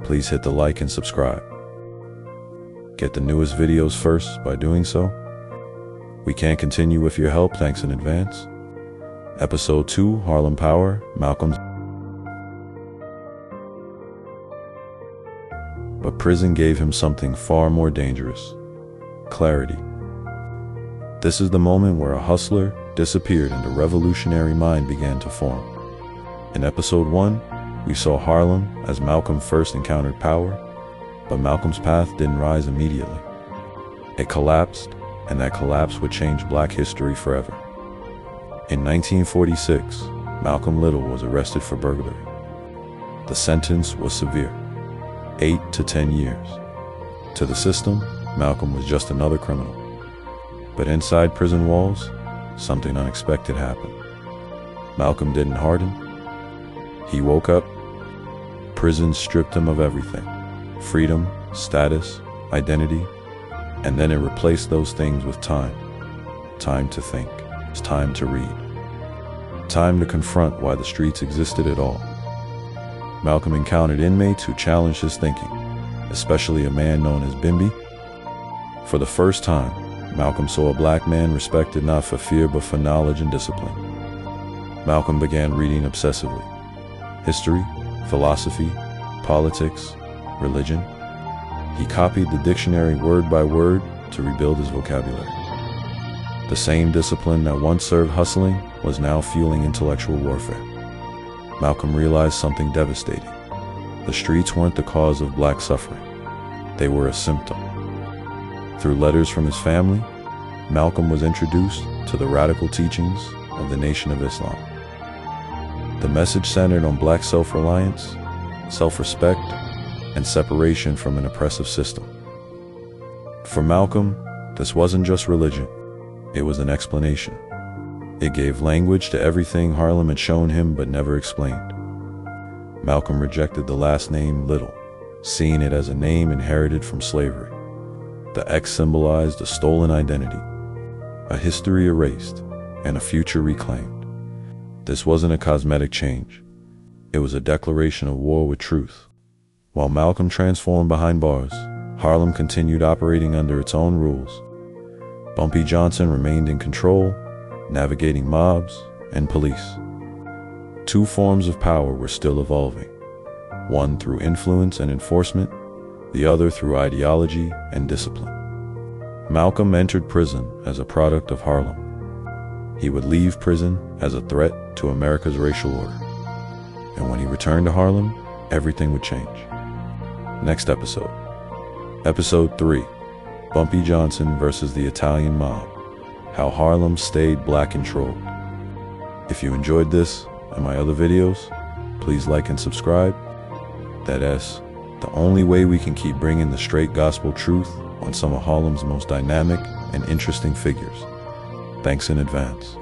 please hit the like and subscribe. Get the newest videos first by doing so. We can continue with your help, thanks in advance. Episode 2, Harlem Power, Malcolm's. But prison gave him something far more dangerous: clarity. This is the moment where a hustler disappeared and a revolutionary mind began to form. In episode 1, we saw Harlem as Malcolm first encountered power, but Malcolm's path didn't rise immediately. It collapsed, and that collapse would change Black history forever. In 1946, Malcolm Little was arrested for burglary. The sentence was severe: 8 to 10 years. To the system, Malcolm was just another criminal. But inside prison walls, something unexpected happened. Malcolm didn't harden. He woke up. Prison stripped him of everything: freedom, status, identity, and then it replaced those things with time. Time to think. It's time to read. Time to confront why the streets existed at all. Malcolm encountered inmates who challenged his thinking, especially a man known as Bimby. For the first time, Malcolm saw a Black man respected not for fear but for knowledge and discipline. Malcolm began reading obsessively: history, philosophy, politics, religion. He copied the dictionary word by word to rebuild his vocabulary. The same discipline that once served hustling was now fueling intellectual warfare. Malcolm realized something devastating: the streets weren't the cause of Black suffering. They were a symptom. Through letters from his family, Malcolm was introduced to the radical teachings of the Nation of Islam. The message centered on Black self-reliance, self-respect, and separation from an oppressive system. For Malcolm, this wasn't just religion, it was an explanation. It gave language to everything Harlem had shown him but never explained. Malcolm rejected the last name Little, seeing it as a name inherited from slavery. The X symbolized a stolen identity, a history erased, and a future reclaimed. This wasn't a cosmetic change. It was a declaration of war with truth. While Malcolm transformed behind bars, Harlem continued operating under its own rules. Bumpy Johnson remained in control, navigating mobs and police. Two forms of power were still evolving, one through influence and enforcement, the other through ideology and discipline. Malcolm entered prison as a product of Harlem. He would leave prison as a threat to America's racial order. And when he returned to Harlem, everything would change. Next episode. Episode 3, Bumpy Johnson versus the Italian Mob: How Harlem Stayed Black Controlled. If you enjoyed this and my other videos, please like and subscribe. That's the only way we can keep bringing the straight gospel truth on some of Harlem's most dynamic and interesting figures. Thanks in advance.